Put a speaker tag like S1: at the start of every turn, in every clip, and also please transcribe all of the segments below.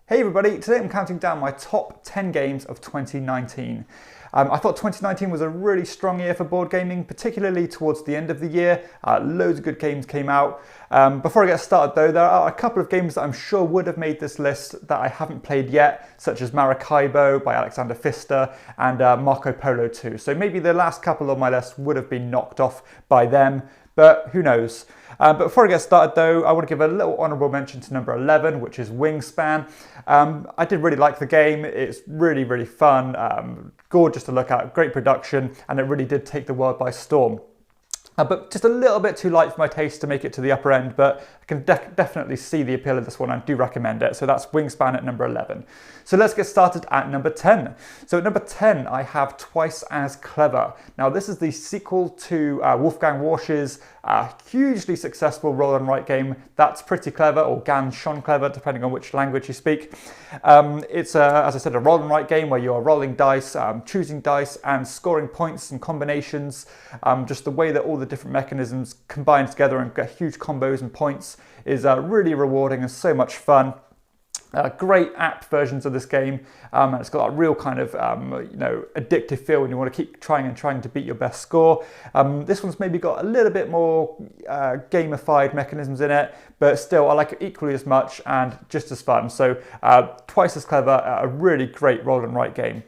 S1: Hey everybody, today I'm counting down my top 10 games of 2019. I thought 2019 was a really strong year for board gaming, particularly towards the end of the year. Loads of good games came out. Before I get started though, there are a couple of games that I'm sure would have made this list that I haven't played yet, such as Maracaibo by Alexander Pfister and Marco Polo 2. So maybe the last couple on my list would have been knocked off by them, but who knows. But before I get started though, I want to give a little honourable mention to number 11, which is Wingspan. I did really like the game. It's really fun, gorgeous to look at, great production, and it really did take the world by storm. But just a little bit too light for my taste to make it to the upper end, but I can definitely see the appeal of this one and do recommend it. So that's Wingspan at number 11. So let's get started at number 10. So at number 10, I have Twice as Clever. Now this is the sequel to Wolfgang Warsch's hugely successful roll and write game, That's Pretty Clever, or Ganz Schon Clever, depending on which language you speak. It's, as I said, a roll and write game where you are rolling dice, choosing dice and scoring points and combinations. Just the way that all the different mechanisms combine together and get huge combos and points is really rewarding and so much fun. Great app versions of this game, and it's got a real kind of addictive feel when you want to keep trying to beat your best score. This one's maybe got a little bit more gamified mechanisms in it, but still I like it equally as much and just as fun. So Twice as Clever, a really great roll and write game.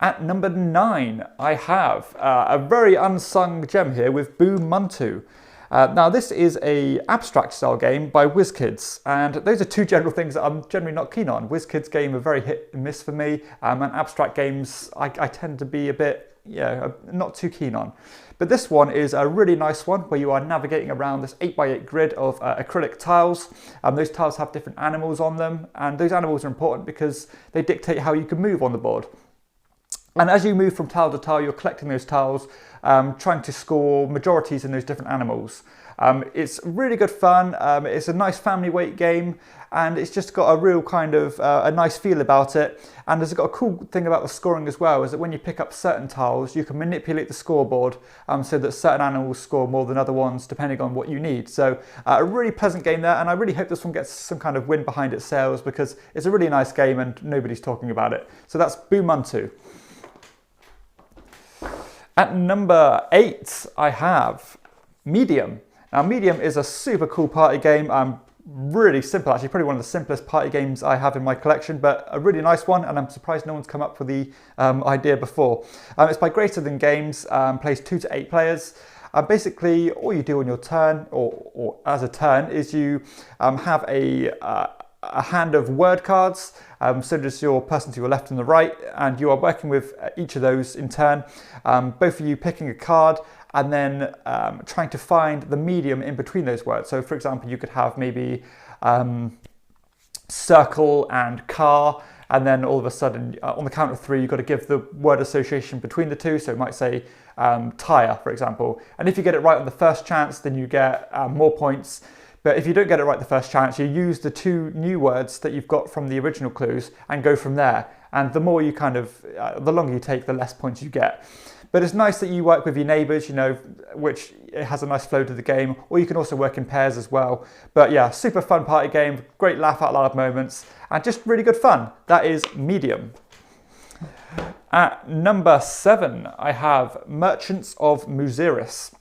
S1: At number 9, I have a very unsung gem here with Boo Muntu. Now this is a abstract style game by WizKids, and those are two general things that I'm generally not keen on. WizKids games are very hit and miss for me, and abstract games I tend to be a bit, not too keen on. But this one is a really nice one where you are navigating around this 8x8 grid of acrylic tiles. Those tiles have different animals on them, and those animals are important because they dictate how you can move on the board. And as you move from tile to tile, you're collecting those tiles, trying to score majorities in those different animals. It's really good fun. It's a nice family weight game, and it's just got a real kind of a nice feel about it. And it's got a cool thing about the scoring as well, is that when you pick up certain tiles, you can manipulate the scoreboard so that certain animals score more than other ones, depending on what you need. So a really pleasant game there, and I really hope this one gets some kind of wind behind its sails because it's a really nice game and nobody's talking about it. So that's Boo Muntu. At number 8, I have Medium. Now Medium is a super cool party game. Really simple, actually, probably one of the simplest party games I have in my collection, but a really nice one, and I'm surprised no one's come up with the idea before. It's by Greater Than Games, plays 2 to 8 players. Basically, all you do on your turn, or as a turn, is you have a hand of word cards, so does your person to your left and the right, and you are working with each of those in turn, both of you picking a card and then trying to find the medium in between those words. So for example, you could have maybe circle and car, and then all of a sudden on the count of 3 you've got to give the word association between the two, so it might say tire, for example, and if you get it right on the first chance then you get more points. But if you don't get it right the first chance, you use the 2 new words that you've got from the original clues and go from there. And the more you the longer you take, the less points you get. But it's nice that you work with your neighbours, which it has a nice flow to the game, or you can also work in pairs as well. But yeah, super fun party game, great laugh out loud moments, and just really good fun. That is Medium. At number 7, I have Merchants of Muziris.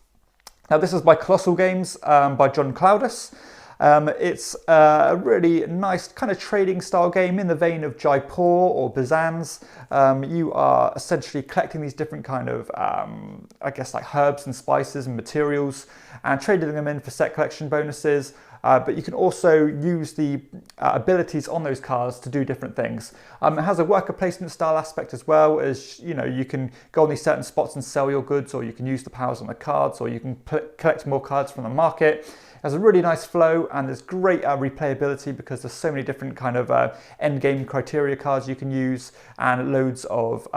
S1: Now this is by Colossal Games, by John Cloudus. It's a really nice kind of trading style game in the vein of Jaipur or Byzance. You are essentially collecting these different kind of, I guess like herbs and spices and materials and trading them in for set collection bonuses. But you can also use the abilities on those cards to do different things. It has a worker placement style aspect as well, as you can go on these certain spots and sell your goods, or you can use the powers on the cards, or you can collect more cards from the market. It has a really nice flow, and there's great replayability because there's so many different kind of end game criteria cards you can use, and loads of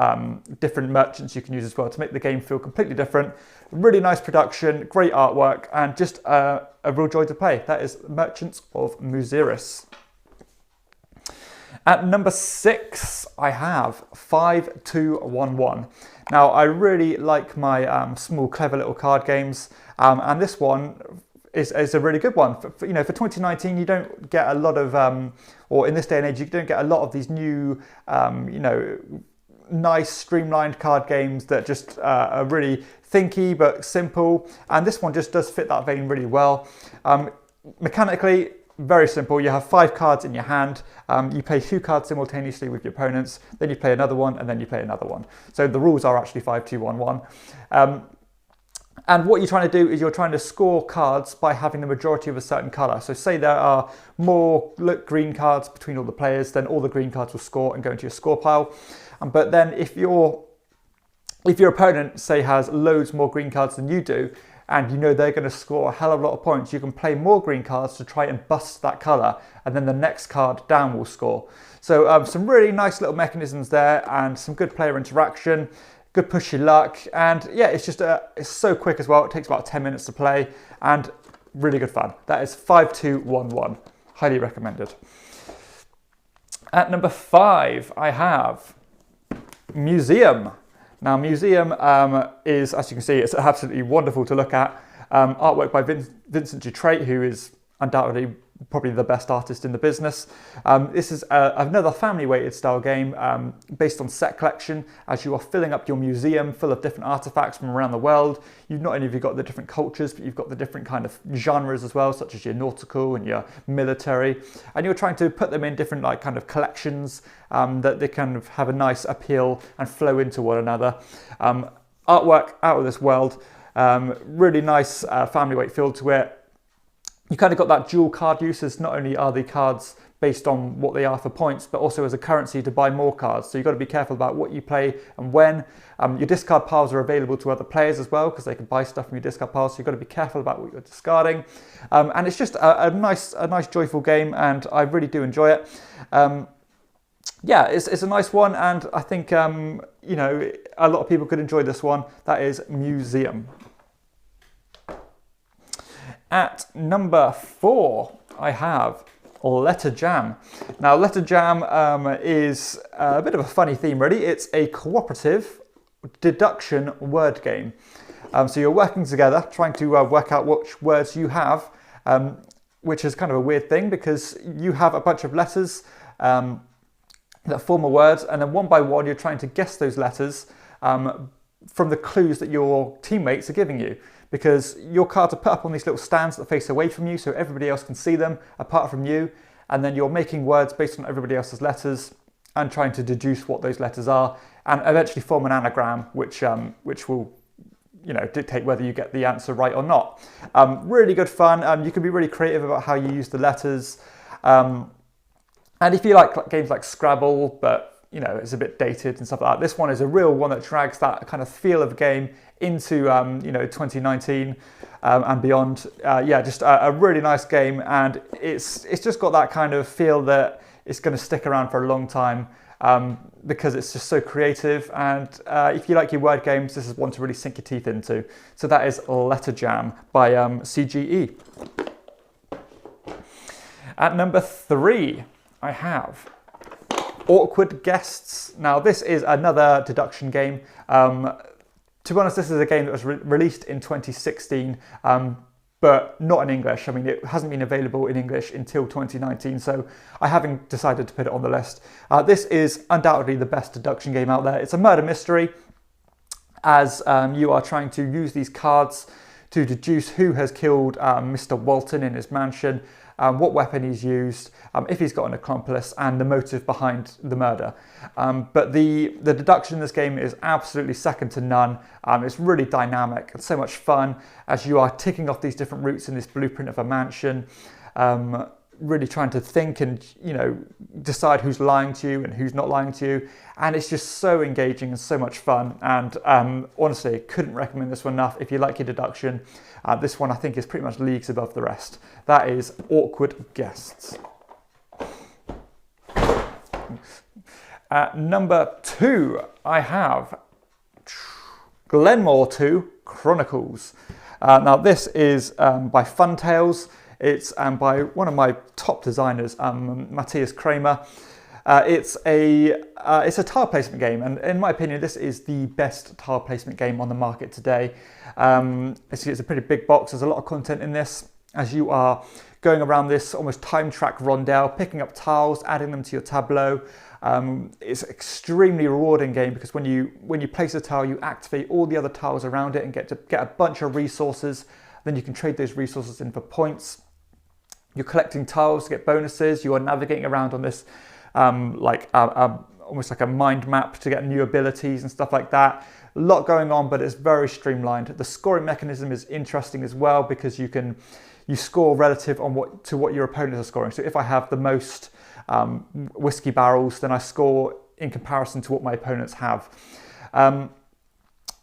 S1: different merchants you can use as well to make the game feel completely different. Really nice production, great artwork, and just a real joy to play. That is Merchants of Muziris. At number 6, I have 5211. Now, I really like my small, clever little card games, and this one is a really good one. For 2019, you don't get a lot of, or in this day and age, you don't get a lot of these new, nice streamlined card games that just are really thinky but simple. And this one just does fit that vein really well. Mechanically, very simple. You have 5 cards in your hand. You play 2 cards simultaneously with your opponents. Then you play another one, and then you play another one. So the rules are actually 5, 2, 1, 1. And what you're trying to do is you're trying to score cards by having the majority of a certain colour. So say there are more green cards between all the players, then all the green cards will score and go into your score pile. But then if your opponent, say, has loads more green cards than you do, and you know they're going to score a hell of a lot of points, you can play more green cards to try and bust that colour, and then the next card down will score. So some really nice little mechanisms there, and some good player interaction. Good push your luck, and yeah, it's just it's so quick as well. It takes about 10 minutes to play, and really good fun. That is 5211. Highly recommended. At number 5, I have Museum. Now, Museum is, as you can see, it's absolutely wonderful to look at. Artwork by Vincent Dutrait, who is undoubtedly probably the best artist in the business. This is another family-weighted style game based on set collection, as you are filling up your museum full of different artifacts from around the world. You've not only have you got the different cultures, but you've got the different kind of genres as well, such as your nautical and your military, and you're trying to put them in different kind of collections that they kind of have a nice appeal and flow into one another. Artwork out of this world, really nice family-weight feel to it. You kind of got that dual card use, as not only are the cards based on what they are for points, but also as a currency to buy more cards. So you've got to be careful about what you play and when. Your discard piles are available to other players as well, because they can buy stuff from your discard piles. So you've got to be careful about what you're discarding. And it's just a nice, joyful game, and I really do enjoy it. Yeah, it's a nice one, and I think a lot of people could enjoy this one. That is Museum. At number 4, I have Letter Jam. Now, Letter Jam is a bit of a funny theme, really. It's a cooperative deduction word game. So you're working together, trying to work out which words you have, which is kind of a weird thing, because you have a bunch of letters that form a word, and then one by one you're trying to guess those letters from the clues that your teammates are giving you. Because your cards are put up on these little stands that face away from you, so everybody else can see them apart from you, and then you're making words based on everybody else's letters and trying to deduce what those letters are, and eventually form an anagram, which will dictate whether you get the answer right or not. Really good fun. You can be really creative about how you use the letters, and if you like games like Scrabble, but it's a bit dated and stuff like that, this one is a real one that drags that kind of feel of game into 2019 and beyond. Just a really nice game, and it's just got that kind of feel that it's going to stick around for a long time, because it's just so creative, and if you like your word games, this is one to really sink your teeth into. So that is Letter Jam by CGE. At number 3, I have Awkward Guests. Now, this is another deduction game. To be honest, this is a game that was released in 2016, but not in English. I mean, it hasn't been available in English until 2019, so I haven't decided to put it on the list. This is undoubtedly the best deduction game out there. It's a murder mystery, as you are trying to use these cards to deduce who has killed Mr. Walton in his mansion, what weapon he's used, if he's got an accomplice, and the motive behind the murder. But the deduction in this game is absolutely second to none. It's really dynamic and so much fun, as you are ticking off these different routes in this blueprint of a mansion, really trying to think and decide who's lying to you and who's not lying to you. And it's just so engaging and so much fun, and honestly, couldn't recommend this one enough. If you like your deduction, this one I think is pretty much leagues above the rest. That is Awkward Guests. At number 2, I have Glenmore 2 Chronicles. Now, this is by Funtails. It's by one of my top designers, Matthias Kramer. It's a tile placement game, and in my opinion, this is the best tile placement game on the market today. It's a pretty big box. There's a lot of content in this. as you are going around this almost time track rondel, picking up tiles, adding them to your tableau. It's an extremely rewarding game because when you place a tile, you activate all the other tiles around it and get a bunch of resources. Then you can trade those resources in for points. You're collecting tiles to get bonuses. You are navigating around on this almost like a mind map to get new abilities and stuff like that. A lot going on, but it's very streamlined. The scoring mechanism is interesting as well because you score relative to what your opponents are scoring. So if I have the most whiskey barrels, then I score in comparison to what my opponents have.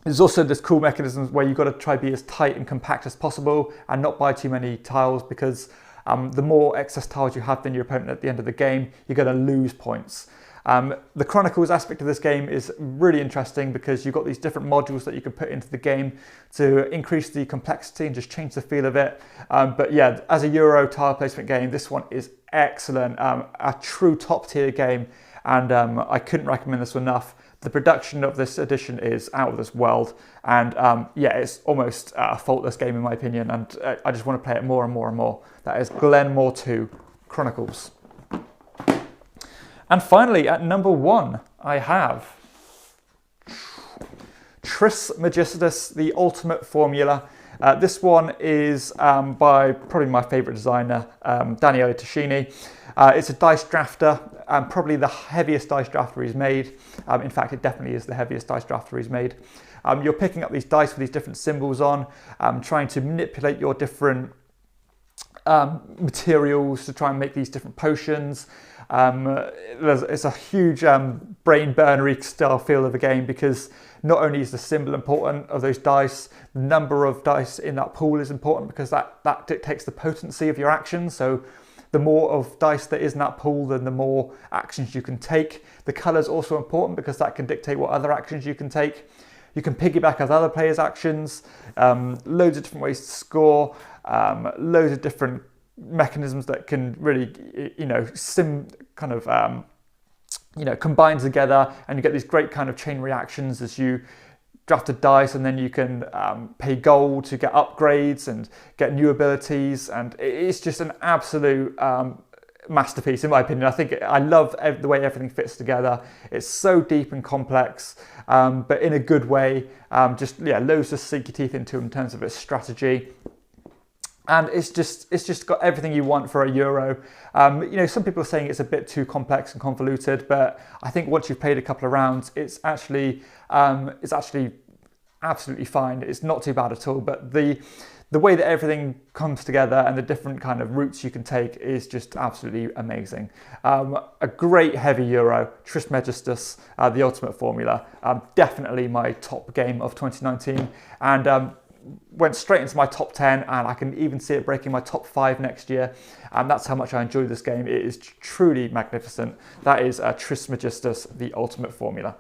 S1: There's also this cool mechanism where you've got to try to be as tight and compact as possible and not buy too many tiles because the more excess tiles you have than your opponent at the end of the game, you're going to lose points. The Chronicles aspect of this game is really interesting because you've got these different modules that you can put into the game to increase the complexity and just change the feel of it. But yeah, as a Euro tile placement game, this one is excellent, a true top tier game, and I couldn't recommend this enough. The production of this edition is out of this world, and yeah, it's almost a faultless game in my opinion, and I just want to play it more and more and more. That is Glenmore 2 Chronicles. And finally, at number 1, I have Trismegistus, the Ultimate Formula. This one is by probably my favourite designer, Daniele Tascini. It's a dice drafter, probably the heaviest dice drafter he's made. In fact, it definitely is the heaviest dice drafter he's made. You're picking up these dice with these different symbols on, trying to manipulate your different materials to try and make these different potions. It's a huge brain burnery style feel of the game because not only is the symbol important of those dice, the number of dice in that pool is important because that dictates the potency of your actions. So the more of dice there is in that pool, then the more actions you can take. The colour is also important because that can dictate what other actions you can take. You can piggyback off other players' actions, loads of different ways to score, loads of different mechanisms that can really, combine together, and you get these great kind of chain reactions as you draft a dice, and then you can pay gold to get upgrades and get new abilities, and it's just an absolute masterpiece in my opinion. I love the way everything fits together. It's so deep and complex, but in a good way. Loads to sink your teeth into in terms of its strategy. And it's just got everything you want for a Euro. Some people are saying it's a bit too complex and convoluted, but I think once you've played a couple of rounds, it's actually absolutely fine. It's not too bad at all. But the way that everything comes together and the different kind of routes you can take is just absolutely amazing. A great heavy Euro, Trismegistus, the Ultimate Formula. Definitely my top game of 2019, and went straight into my top 10, and I can even see it breaking my top 5 next year. And that's how much I enjoy this game. It is truly magnificent. That is Trismegistus, the Ultimate Formula.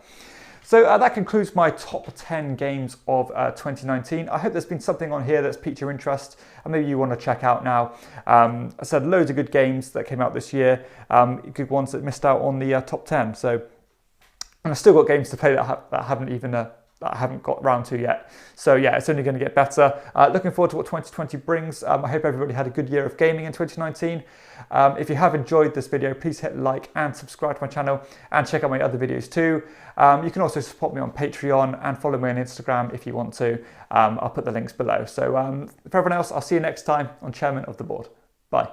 S1: So that concludes my top 10 games of 2019. I hope there's been something on here that's piqued your interest and maybe you want to check out now. I said loads of good games that came out this year, good ones that missed out on the top 10. So, and I've still got games to play that I haven't got round to yet. So yeah, it's only going to get better. Looking forward to what 2020 brings. I hope everybody had a good year of gaming in 2019. If you have enjoyed this video, please hit like and subscribe to my channel and check out my other videos too. You can also support me on Patreon and follow me on Instagram if you want to. I'll put the links below. So for everyone else, I'll see you next time on Chairman of the Board. Bye.